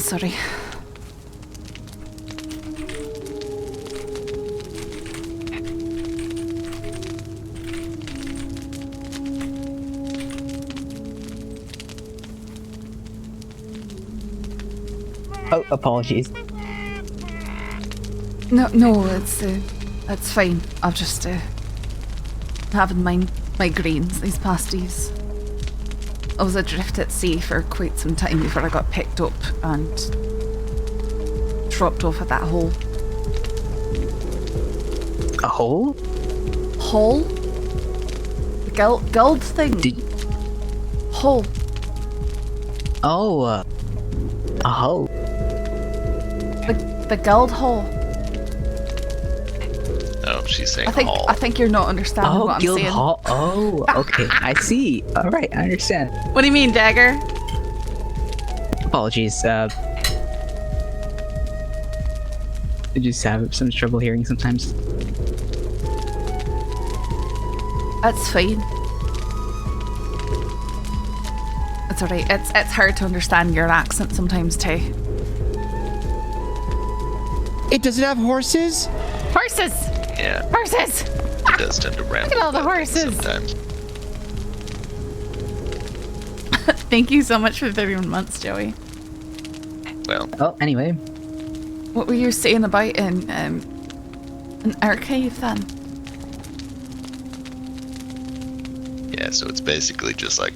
sorry. Oh, apologies. No, it's fine. I've just having migraines these past days. I was adrift at sea for quite some time before I got picked up and dropped off at that hole. A hole? Hole? The guild thing. Hole. Oh, a hole. The guild hall. Oh, she's saying I think you're not understanding what I'm guild saying. hall. Oh, okay. I see. All right, I understand. What do you mean, Dagger? Apologies. I just have some trouble hearing sometimes. That's fine. It's alright. It's hard to understand your accent sometimes too. Does it have horses? Horses! Yeah. Horses! It does tend to ramble. Look at all the horses! Sometimes. Thank you so much for the 31 months, Joey. Well. Oh, anyway. What were you saying about an archive then? Yeah, so it's basically just like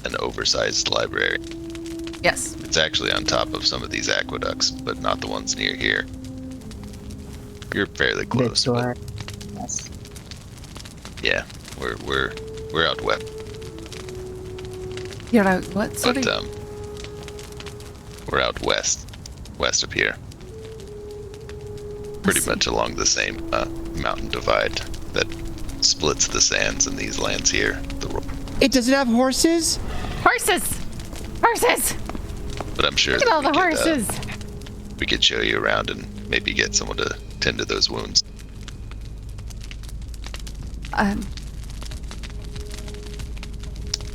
an oversized library. Yes. It's actually on top of some of these aqueducts, but not the ones near here. You're fairly close. But yes. yeah, we're out west. You're out what? Sorry? But we're out west of here. Pretty much along the same mountain divide that splits the sands in these lands here. Does it have horses? Horses! Horses! But I'm sure Look at all the horses! We could show you around and maybe get someone to tend to those wounds.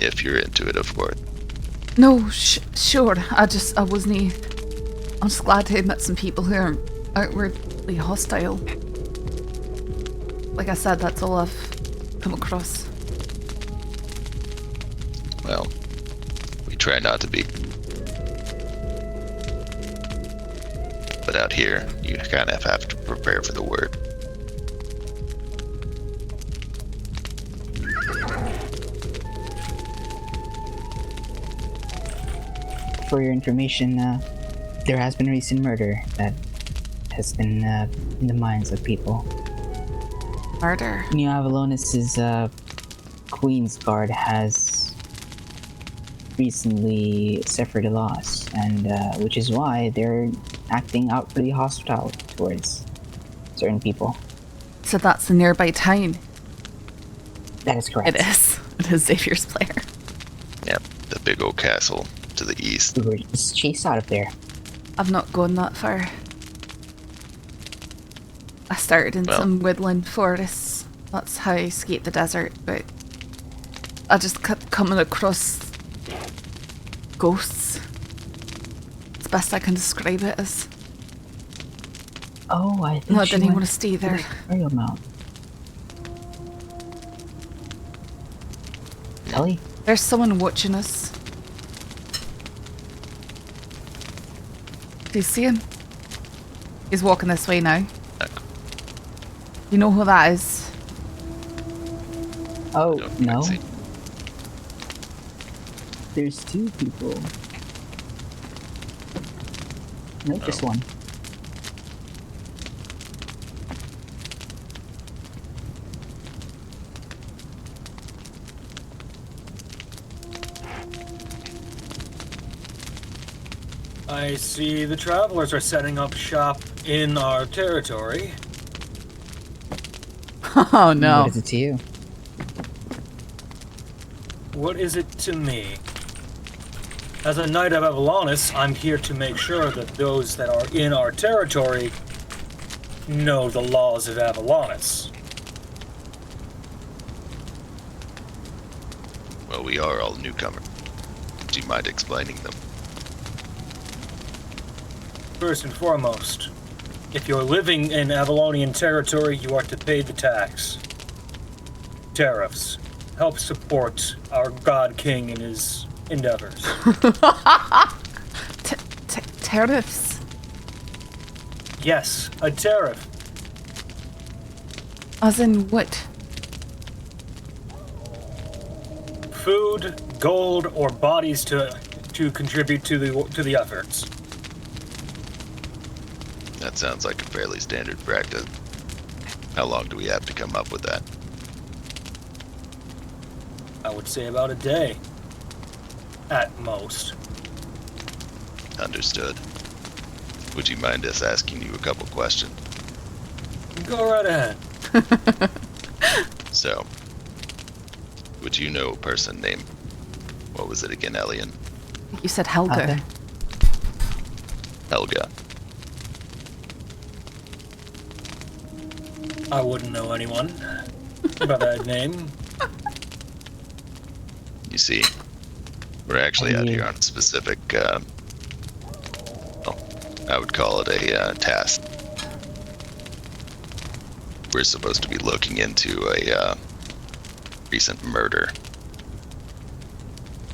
If you're into it, of course. No, sure. I'm just glad to meet some people who aren't outwardly hostile. Like I said, that's all I've come across. Well, we try not to be. But out here, you kind of have to prepare for the word. For your information, there has been a recent murder that has been in the minds of people. Murder? New Avalonis's Queen's Guard has recently suffered a loss, and which is why they're acting out pretty hostile towards certain people. So that's the nearby town? That is correct. It is. It is Xavier's Player. Yep, the big old castle to the east. We were just chased out of there. I've not gone that far. I started in some woodland forests. That's how I escaped the desert, but I just kept coming across ghosts. It's best I can describe it as. Oh, I think No, I didn't want to stay there. Burial mound. Ellie? There's someone watching us. Do you see him? He's walking this way now. You know who that is? Oh, no. See. There's two people. No, just one. I see the travelers are setting up shop in our territory. Oh no. What is it to you? What is it to me? As a Knight of Avalonis, I'm here to make sure that those that are in our territory know the laws of Avalonis. Well, we are all newcomers. Do you mind explaining them? First and foremost, if you're living in Avalonian territory, you are to pay the tax. Tariffs. Help support our God King in his endeavors. Tariffs. Yes, a tariff. As in what? Food, gold, or bodies to contribute to the efforts. That sounds like a fairly standard practice. How long do we have to come up with that? I would say about a day. At most. Understood. Would you mind us asking you a couple questions? Go right ahead. So, would you know a person named, what was it again, Elian? You said Helga. Helga. I wouldn't know anyone by that name. You see, we're actually out here on a specific, I would call it a task. We're supposed to be looking into a recent murder.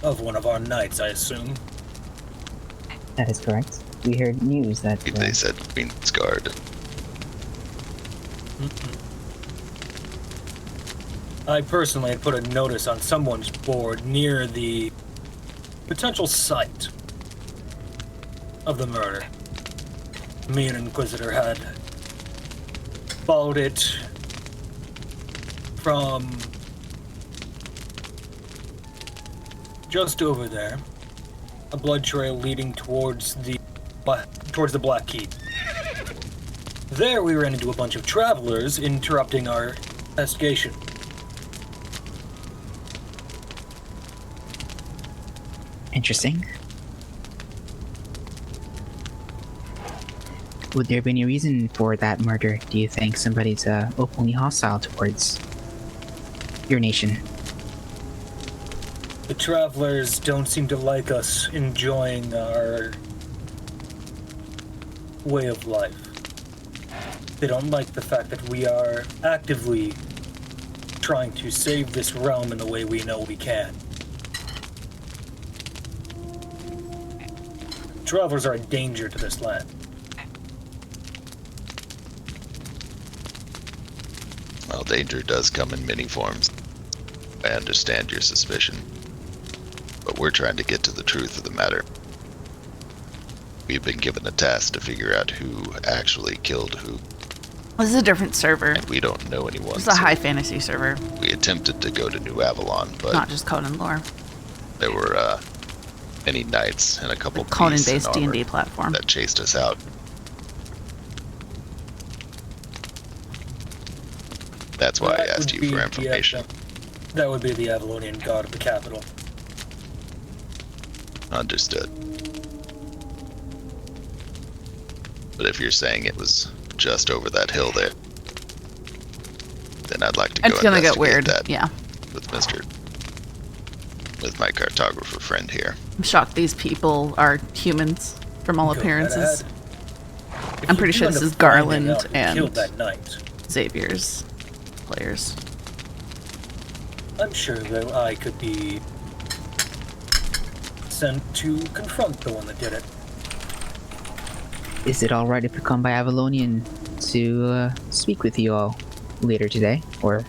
Of one of our knights, I assume. That is correct. We heard news that They said Queen's Guard. I personally had put a notice on someone's board near the potential site of the murder. Me and Inquisitor had followed it from just over there, a blood trail leading towards the Black Keep. There we ran into a bunch of travelers interrupting our investigation. interesting. Would there be any reason for that murder? Do you think somebody's openly hostile towards your nation? The travelers don't seem to like us enjoying our way of life. They don't like the fact that we are actively trying to save this realm in the way we know we can. Travelers are a danger to this land. Well, danger does come in many forms. I understand your suspicion, but we're trying to get to the truth of the matter. We've been given a task to figure out who actually killed who, This is a different server. and we don't know anyone. It's a so high fantasy server, We attempted to go to New Avalon, but not just Conan lore. there were many knights and a couple The beasts in Conan-based D&D armor platform. that chased us out. That's why I That asked would you be for the information. That would be the Avalonian god of the capital. Understood. But if you're saying it was just over that hill there, then I'd like to go It's gonna get investigate weird. that Yeah. with my cartographer friend here. I'm shocked these people are humans from all Go right appearances. ahead. If I'm you pretty do sure end this up is Garland finding out who and killed that knight, Xavier's players. I'm sure that I could be sent to confront the one that did it. Is it alright if we come by Avalonian to speak with you all later today? Or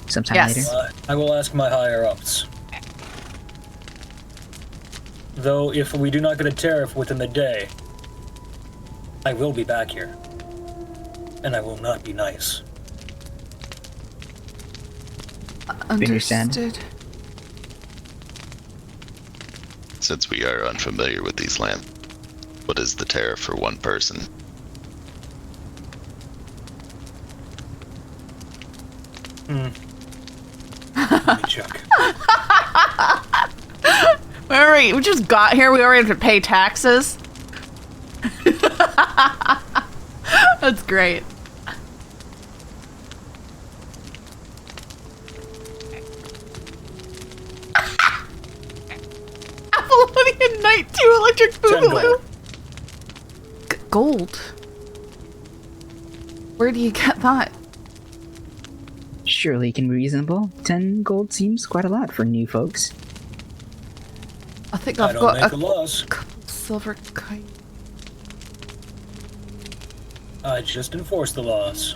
sometime Yes. later? I will ask my higher-ups. Though, if we do not get a tariff within the day, I will be back here. And I will not be nice. understand. Understood. Since we are unfamiliar with these lands, what is the tariff for one person? Let me check. We just got here. We already have to pay taxes. That's great. Apollonian Knight 2 Electric 10 Boogaloo. gold. gold. Where do you get that? Surely it can be reasonable. 10 gold seems quite a lot for new folks. I think I I've don't got make a a loss. couple silver coins. I just enforce the laws.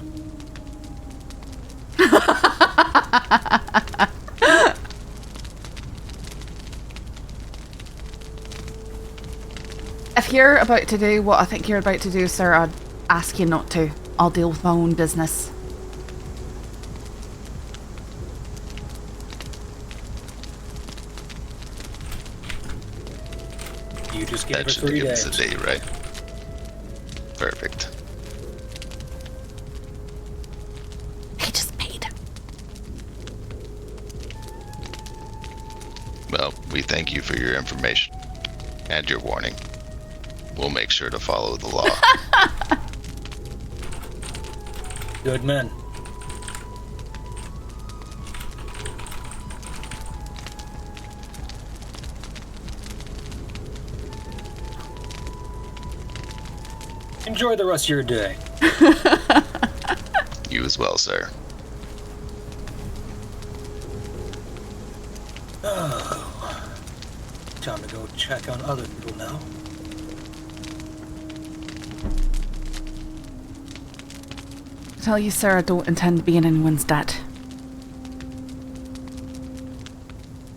If you're about to do what I think you're about to do, sir, I'd ask you not to. I'll deal with my own business. You just gave her Mentioned to 3 give us days. a date, right? Perfect. He just paid. Well, we thank you for your information and your warning. We'll make sure to follow the law. Good men. Enjoy the rest of your day. You as well, sir. Time to go check on other people now. I tell you, sir, I don't intend to be in anyone's debt.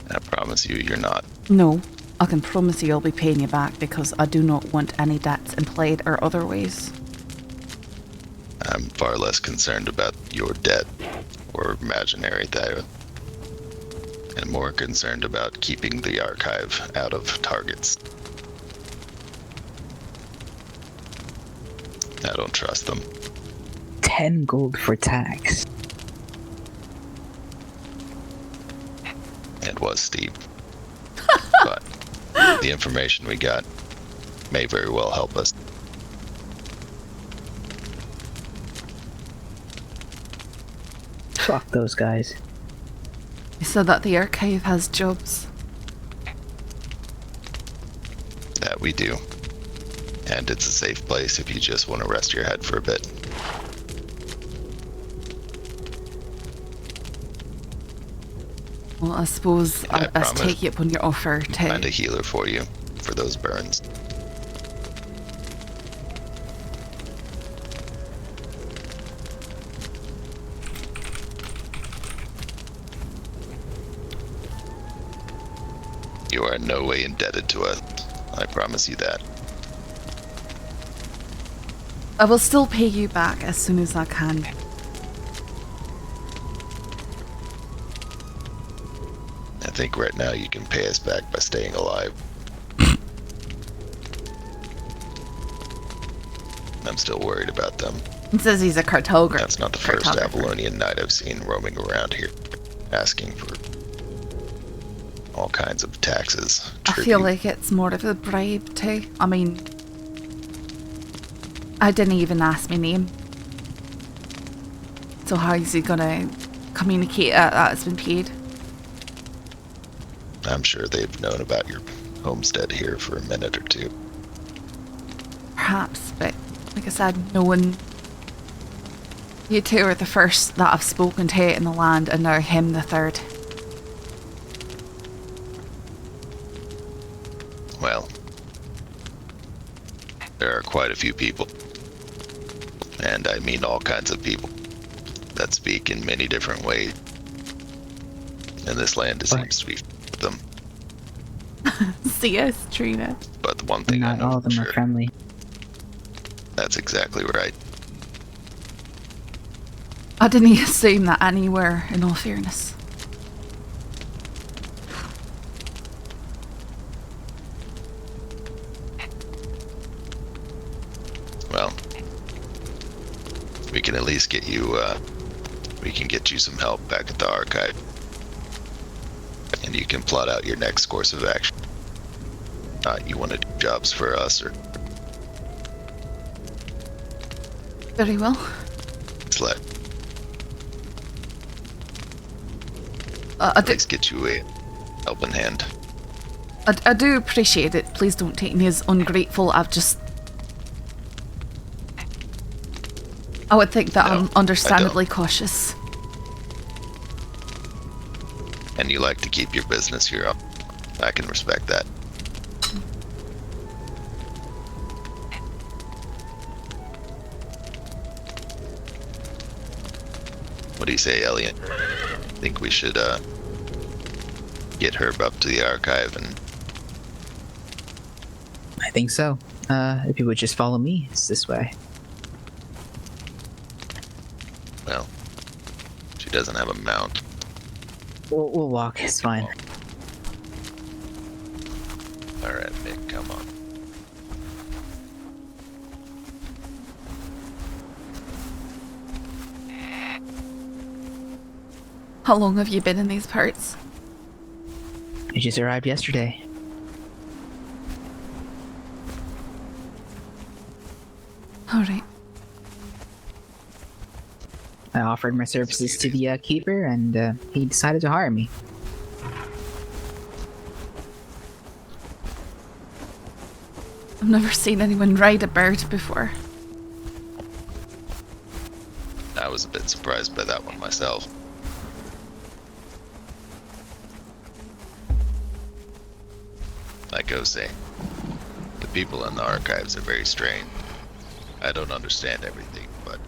I promise you, you're not. No, I can promise you I'll be paying you back because I do not want any debts implied or other ways. I'm far less concerned about your debt or imaginary debt, and more concerned about keeping the archive out of targets. I don't trust them. 10 gold for tax. It was steep. But the information we got may very well help us. Fuck those guys. You said that the archive has jobs. That we do. And it's a safe place if you just want to rest your head for a bit. Well, I suppose I I'd best promise. take you up on your offer Find a to... healer for you for those burns. You are in no way indebted to us. I promise you that. I will still pay you back as soon as I can. I think right now you can pay us back by staying alive. I'm still worried about them. He says he's a cartographer. That's not the first Avalonian knight I've seen roaming around here, asking for all kinds of taxes. I feel tribute. like it's more of a bribe too. I mean, I didn't even ask my name. So how is he gonna communicate that it's been paid? I'm sure they've known about your homestead here for a minute or two. Perhaps, but like I said, no one... You two are the first that I've spoken to in the land, and now him the third. Well, there are quite a few people, and I mean all kinds of people, that speak in many different ways. And this land seems to be them. See us, Trina. But the one thing I Not know all of for them are sure, friendly. that's exactly right. I didn't assume that anywhere, in all fairness. Well, we can at least get you, we can get you some help back at the archive. And you can plot out your next course of action. You want to do jobs for us, or Very well. let I at do, least get you a helping hand. I do appreciate it. Please don't take me as ungrateful. I've just... I would think that No, I'm I understandably don't. cautious. And you like to keep your business here up. I can respect that. What do you say, Elliot? Think we should get Herb up to the archive and I think so. If you would just follow me, it's this way. well, she doesn't have a mount. We'll walk, it's fine. All right, Mick, come on. How long have you been in these parts? I just arrived yesterday. Alright. I offered my services to the keeper, and he decided to hire me. I've never seen anyone ride a bird before. I was a bit surprised by that one myself. Like I was saying, the people in the archives are very strange. I don't understand everything, but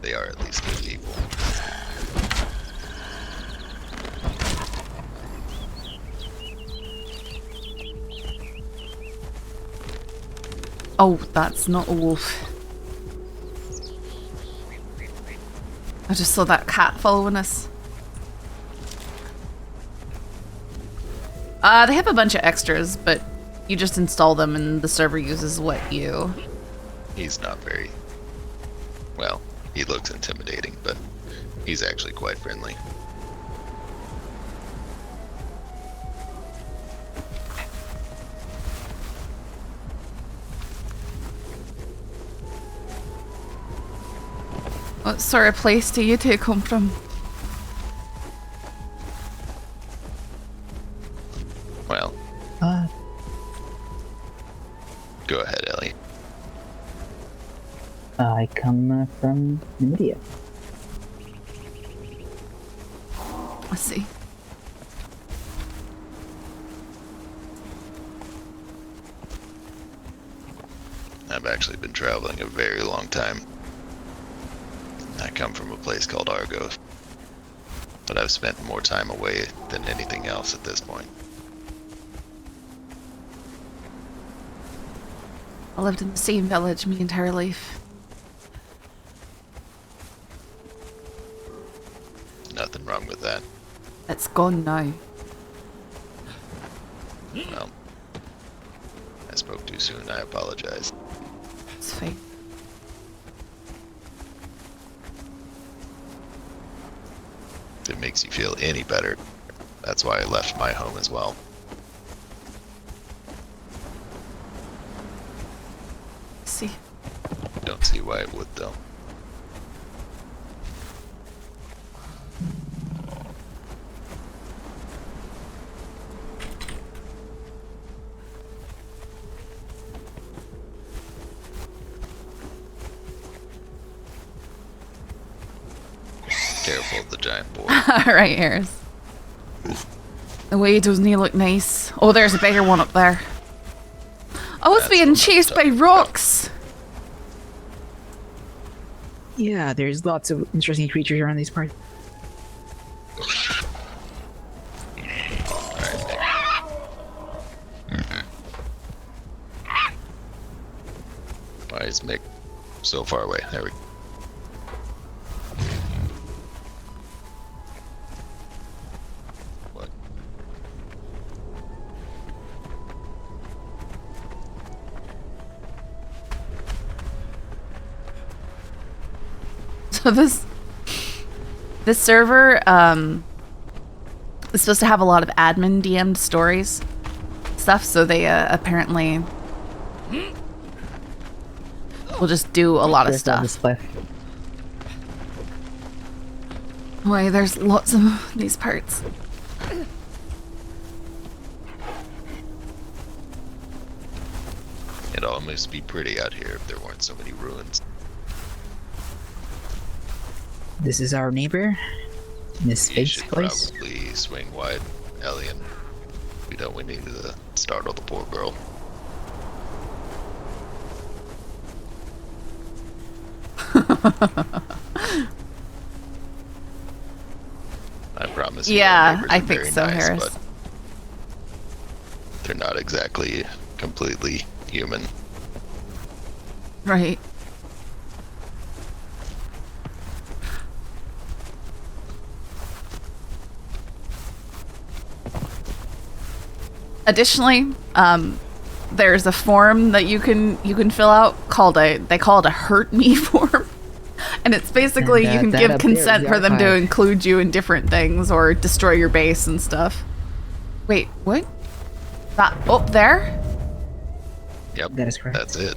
they are at least good people. Oh, that's not a wolf. I just saw that cat following us. They have a bunch of extras, but you just install them and the server uses what you... He's not very... Well, he looks intimidating, but he's actually quite friendly. What sort of place do you two come from? Well, Uh, go ahead, Ellie. I come from India. I see. I've actually been traveling a very long time. I come from a place called Argos, but I've spent more time away than anything else at this point. I lived in the same village my entire life. Nothing wrong with that. It's gone now. Well, I spoke too soon. I apologize. It's fine. If it makes you feel any better, that's why I left my home as well. See. Don't see why it would, though. Careful of the giant boar. Alright, Harris. The way doesn't he look nice? Oh, there's a bigger one up there. I was That's being what I'm chased by talking about. rocks. Yeah, there's lots of interesting creatures around these parts. Why is Mick so far away? There we go. What? So this server is supposed to have a lot of admin DM'd stories stuff, so they apparently will just do a lot of There's all this stuff. cliff. Why, there's lots of these parts. It'd almost be pretty out here if there weren't so many ruins. This is our neighbor, Miss You Faith's should place. probably swing wide, Alien. We need to startle the poor girl. I promise you. our Yeah, neighbors I are think very so, nice, Harris. but they're not exactly completely human. Right. Additionally, there's a form that you can fill out called they call it a hurt me form. And it's basically And you can that give up there is consent the for them to archive. include you in different things or destroy your base and stuff. Wait, what? That up there? Yep, That is correct. that's it.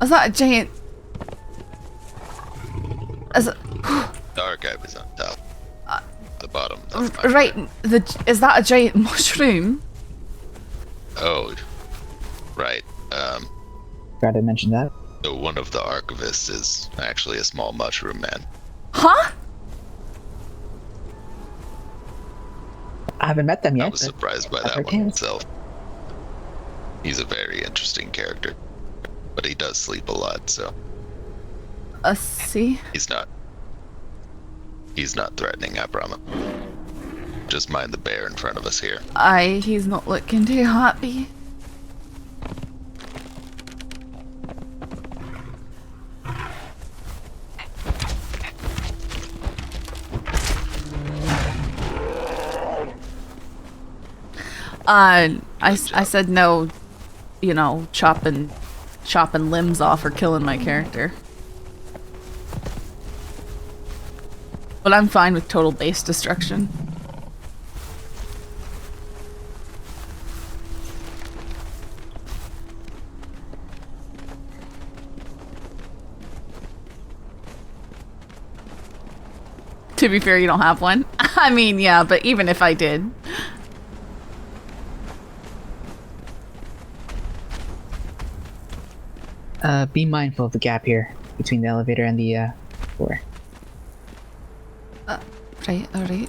Is that a giant? Is it, The archive is on top. The bottom. That's my right? part. Is that a giant mushroom? Oh, right. Forgot to mention that. So one of the archivists is actually a small mushroom man. Huh? I haven't met them yet. I was but surprised by I've that heard one tales. myself. He's a very interesting character, but he does sleep a lot, so See? he's not threatening, I promise. Just mind the bear in front of us here. He's not looking too happy. I said no, you know, chopping limbs off or killing my character. But I'm fine with total base destruction. To be fair, you don't have one. I mean, yeah, but even if I did. Be mindful of the gap here between the elevator and the floor. Right, alright.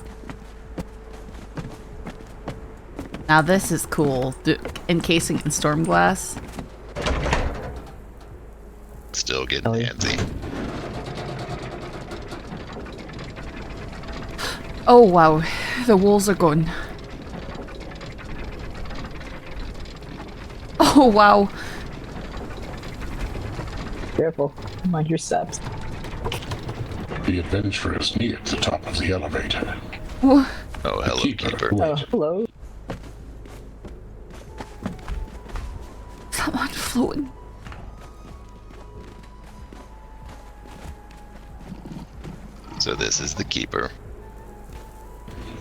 Now this is cool. Encasing in storm glass. Still getting Oh, yeah. handsy. Oh wow, the walls are gone. Oh wow. Careful, mind your steps. The adventurers neared the top of the elevator. Wha- Oh, hello, Keeper keeper. Oh, waited. hello. Someone floating. So this is the keeper.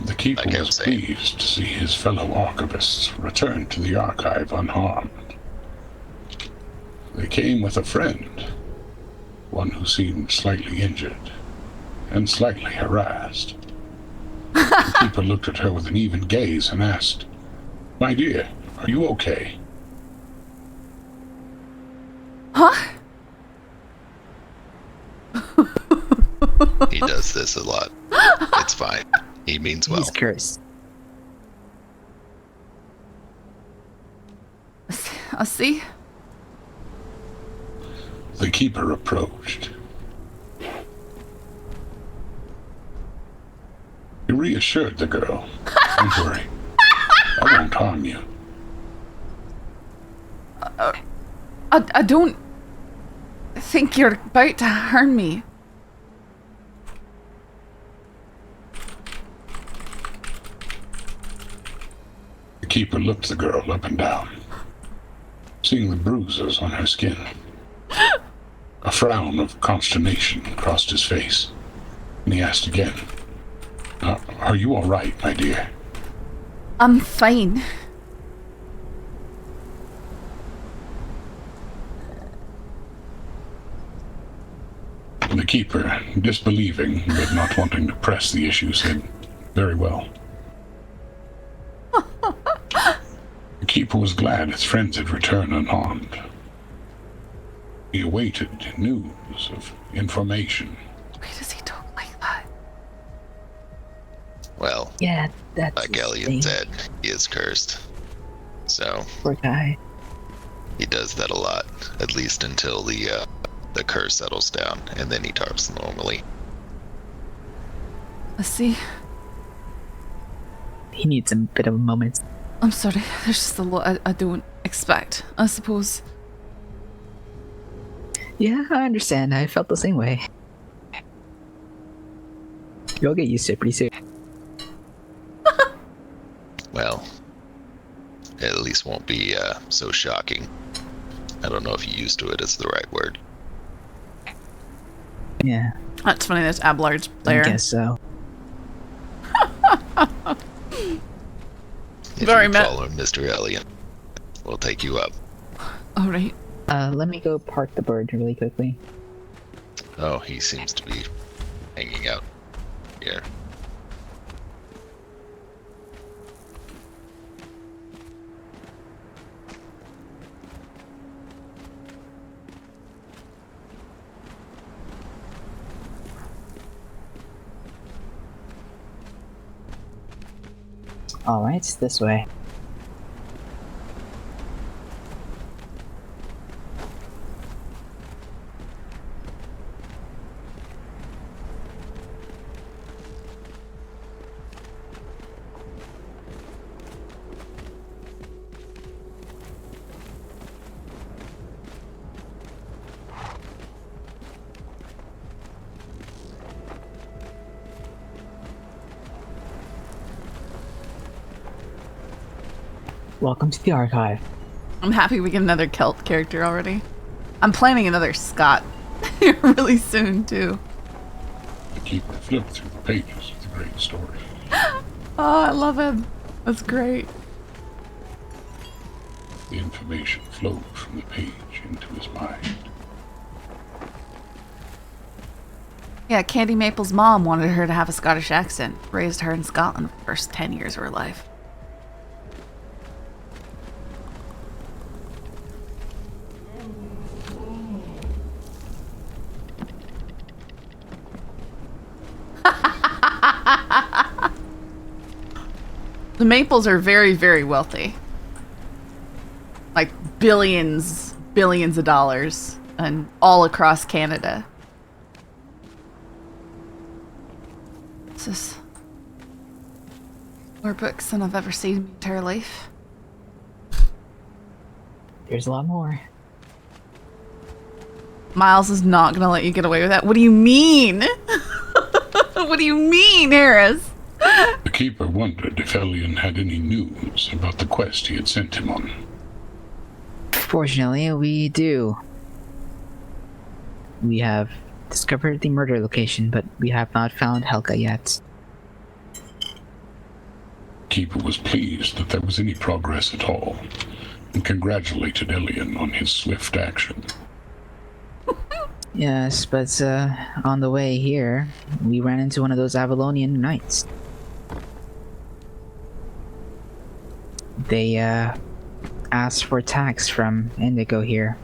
The keeper Like I was was saying. pleased to see his fellow archivists return to the archive unharmed. They came with a friend, one who seemed slightly injured and slightly harassed. The keeper looked at her with an even gaze and asked, "My dear, are you okay?" Huh? He does this a lot. It's fine. He means well. He's cursed. I see. The keeper approached. He reassured the girl. "Don't worry. I won't harm you." I don't think you're about to harm me. The keeper looked the girl up and down, seeing the bruises on her skin. A frown of consternation crossed his face, and he asked again, "Are you all right, my dear?" I'm fine. The keeper, disbelieving but not wanting to press the issue, said, "Very well." The keeper was glad his friends had returned unharmed. He awaited news of information. Why does he talk like that? Well, Yeah, that's like his Elliot thing. said, he is cursed. So Poor guy. he does that a lot, at least until the curse settles down, and then he talks normally. Let's see. He needs a bit of a moment. I'm sorry. There's just a lot I don't expect, I suppose. Yeah, I understand. I felt the same way. You'll get used to it pretty soon. Well, it at least won't be so shocking. I don't know if used to it is the right word. Yeah, That's funny, there's Abelard's I player. guess so. If Very you met. follow Mr. Elliot, we'll take you up. Alright. Let me go park the bird really quickly. Oh, he seems to be hanging out here. Alright, this way. Welcome to the archive. I'm happy we get another Celt character already. I'm planning another Scott really soon, too. To keep the flip through the pages of the great story. Oh, I love him. That's great. The information flowed from the page into his mind. Yeah, Candy Maple's mom wanted her to have a Scottish accent. Raised her in Scotland for the first 10 years of her life. The Maples are very, very wealthy. Like billions of dollars, and all across Canada. This is more books than I've ever seen in my entire life. There's a lot more. Miles is not gonna let you get away with that. What do you mean? What do you mean, Harris? The keeper wondered if Elian had any news about the quest he had sent him on. Fortunately, we do. We have discovered the murder location, but we have not found Helga yet. Keeper was pleased that there was any progress at all, and congratulated Elian on his swift action. Yes, but on the way here, we ran into one of those Avalonian knights. They asked for tax from Indigo here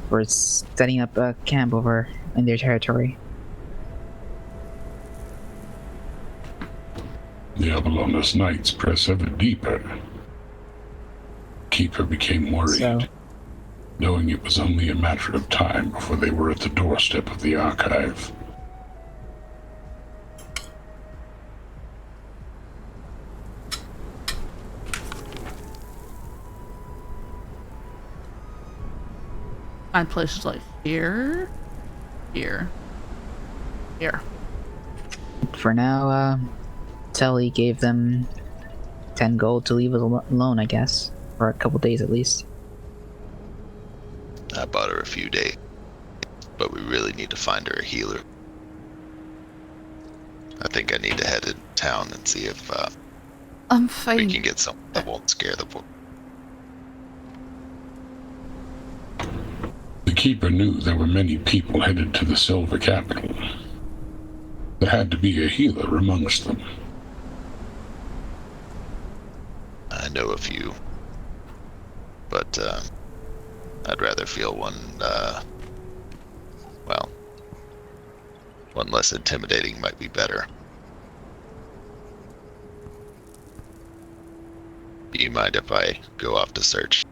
for setting up a camp over in their territory. The Avalonus knights press ever deeper. Keeper became worried, So, knowing it was only a matter of time before they were at the doorstep of the archive. My place is like here, here, here. for now, Telly gave them 10 gold to leave us alone, I guess. For a couple days at least. I bought her a few days, but we really need to find her a healer. I think I need to head into town and see if I'm we fine. can get someone that won't scare the poor. The keeper knew there were many people headed to the Silver Capital. There had to be a healer amongst them. I know a few, but I'd rather feel one, well, one less intimidating might be better. Do you mind if I go off to search?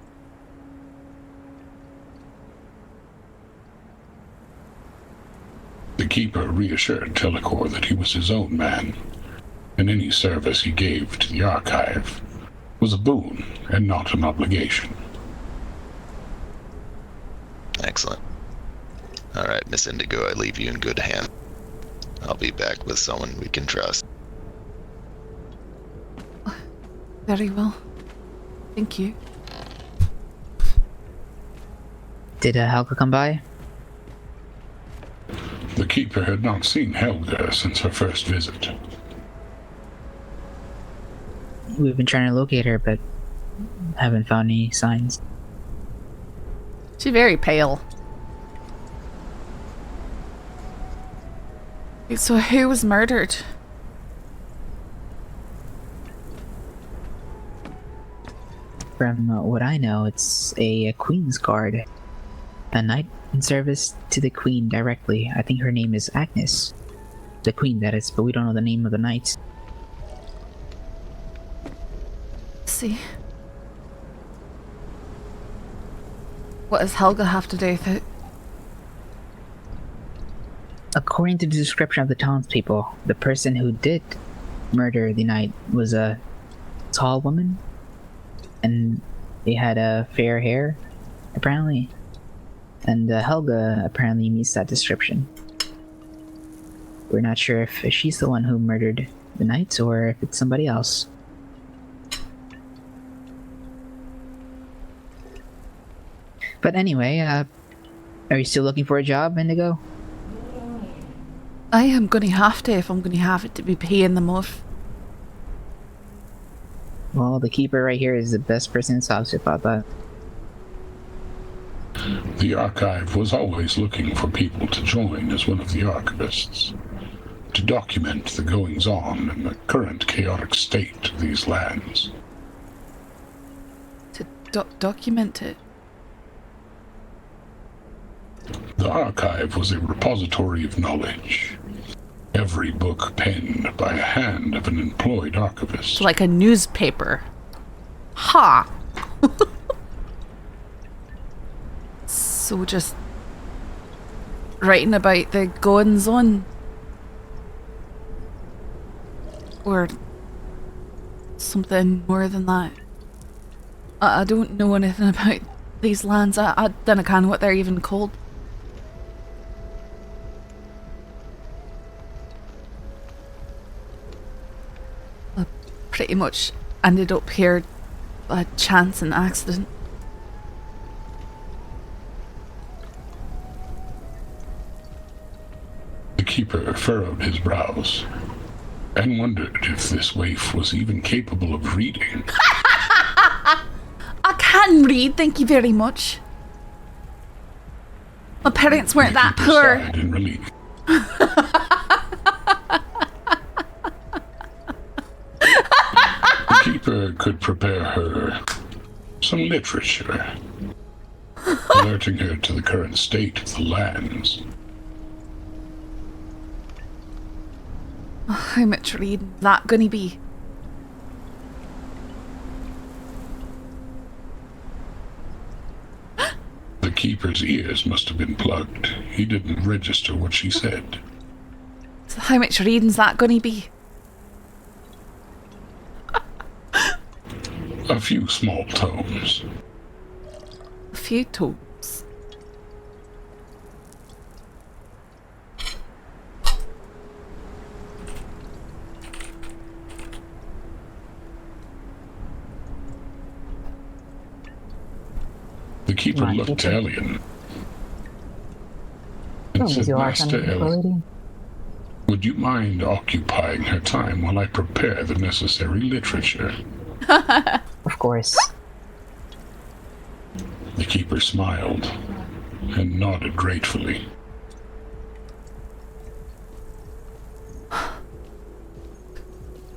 The keeper reassured Telecor that he was his own man, and any service he gave to the archive was a boon and not an obligation. Excellent. Alright, Miss Indigo, I leave you in good hands. I'll be back with someone we can trust. Very well. Thank you. Did Helga come by? The keeper had not seen Helga since her first visit. We've been trying to locate her, but haven't found any signs. She's very pale. So who was murdered? From what I know, it's a Queen's Guard. A knight in service to the Queen directly. I think her name is Agnes. The Queen, that is, but we don't know the name of the knight. See. What does Helga have to do with it? According to the description of the townspeople, the person who did murder the knight was a tall woman, and they had fair hair, apparently. And Helga apparently meets that description. We're not sure if she's the one who murdered the knight or if it's somebody else. But anyway, are you still looking for a job, Indigo? I am going to have to if I'm going to have it to be paying them off. Well, the keeper right here is the best person to talk to about that. The archive was always looking for people to join as one of the archivists, to document the goings-on and the current chaotic state of these lands. To document it. The archive was a repository of knowledge, every book penned by a hand of an employed archivist. It's like a newspaper. Ha! So just writing about the goings on, or something more than that. I don't know anything about these lands. I don't know what they're even called. I pretty much ended up here by chance and accident. The keeper furrowed his brows and wondered if this waif was even capable of reading. I can read, thank you very much. My parents weren't The that keeper poor. sighed in relief. The keeper could prepare her some literature, alerting her to the current state of the lands. How much reading is that gonna be? The keeper's ears must have been plugged. He didn't register what she said. So how much reading's that gonna be? A few small tomes. A few tomes. The keeper Right, looked okay. Alien and said, Master Ellis, would you mind occupying her time while I prepare the necessary literature? Of course. The keeper smiled and nodded gratefully.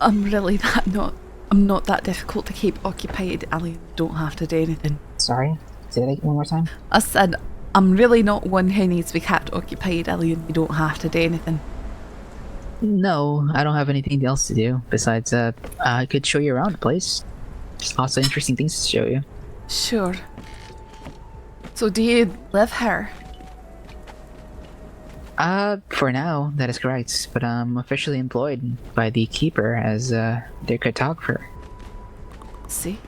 I'm not that difficult to keep occupied. Allie, don't have to do anything. Sorry? Say that one more time. I said, I'm really not one who needs to be kept occupied, Elliot. You don't have to do anything. No, I don't have anything else to do besides I could show you around the place. There's lots of interesting things to show you. Sure. So do you live here? For now, that is correct, but I'm officially employed by the keeper as their cartographer. See?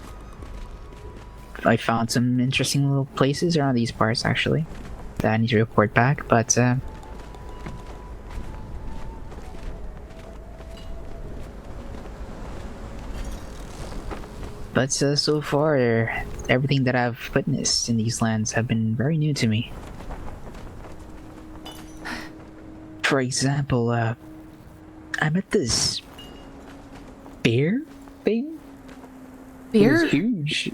I found some interesting little places around these parts, actually, that I need to report back, but so far, everything that I've witnessed in these lands have been very new to me. For example, I met this bear thing. It Beer? was huge.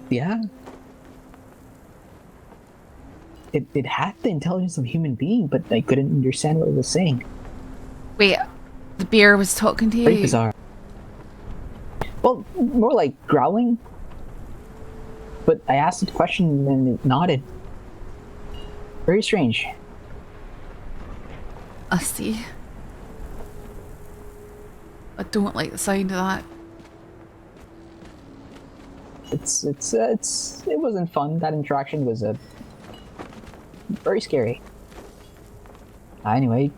Yeah. It had the intelligence of a human being, but I couldn't understand what it was saying. Wait, the beer was talking to you? Very bizarre. Well, more like growling. But I asked it a question and it nodded. Very strange. I see. I don't like the sound of that. It wasn't fun. That interaction was very scary. Anyway,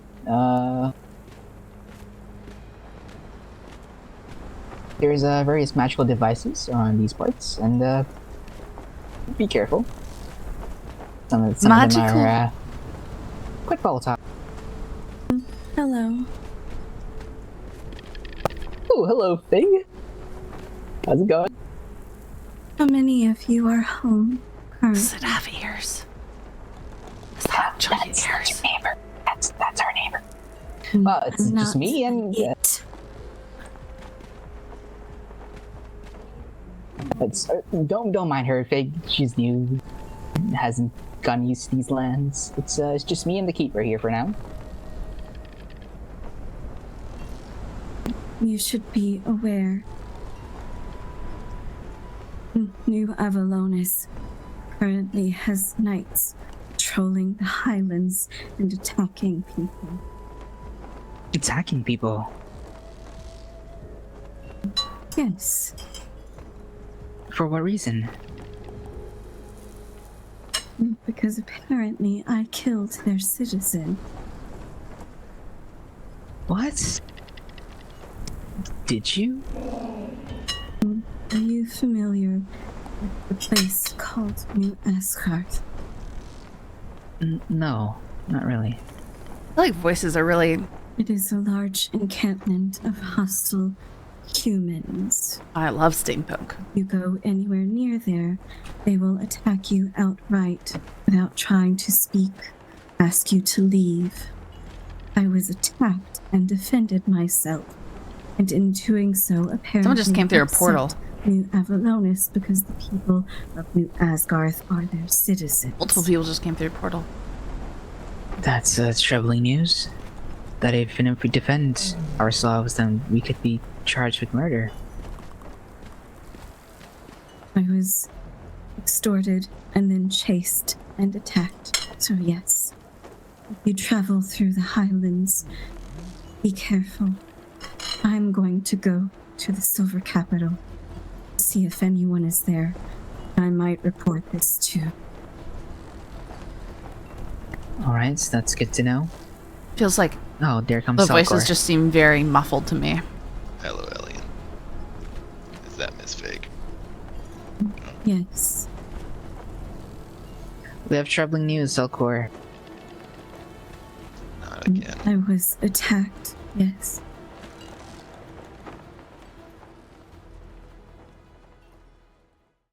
there's various magical devices around these parts, and be careful. Some of them are quite volatile. Hello. Oh, hello, Fig. How's it going? How many of you are home Does currently? it have ears? Is that giant That's ears? your neighbor. That's our neighbor. Well, it's just me and it. it's don't mind her, Fig. She's new, hasn't gotten used to these lands. It's just me and the keeper here for now. You should be aware. New Avalonis currently has knights patrolling the highlands and attacking people. Attacking people. Yes, For what reason? because apparently I killed their citizen. What? Did you? Are you familiar with the place called New Asgard? No, not really. I feel like voices are really... It is a large encampment of hostile humans. I love steampunk. You go anywhere near there, they will attack you outright without trying to speak, ask you to leave. I was attacked and defended myself, and in doing so, apparently Someone just came through a upset portal. New Avalonis because the people of New Asgard are their citizens. Multiple people just came through a portal. That's troubling news. That even if we defend ourselves, then we could be charged with murder. I was extorted and then chased and attacked. So yes, if you travel through the highlands, be careful. I'm going to go to the Silver Capital, see if anyone is there. I might report this too. Alright, so that's good to know. Feels like Oh, there comes the voices Salcor. just seem very muffled to me. Hello, Alien. Is that Miss Fig? Yes, We have troubling news, Salcor. Not again. I was attacked. Yes,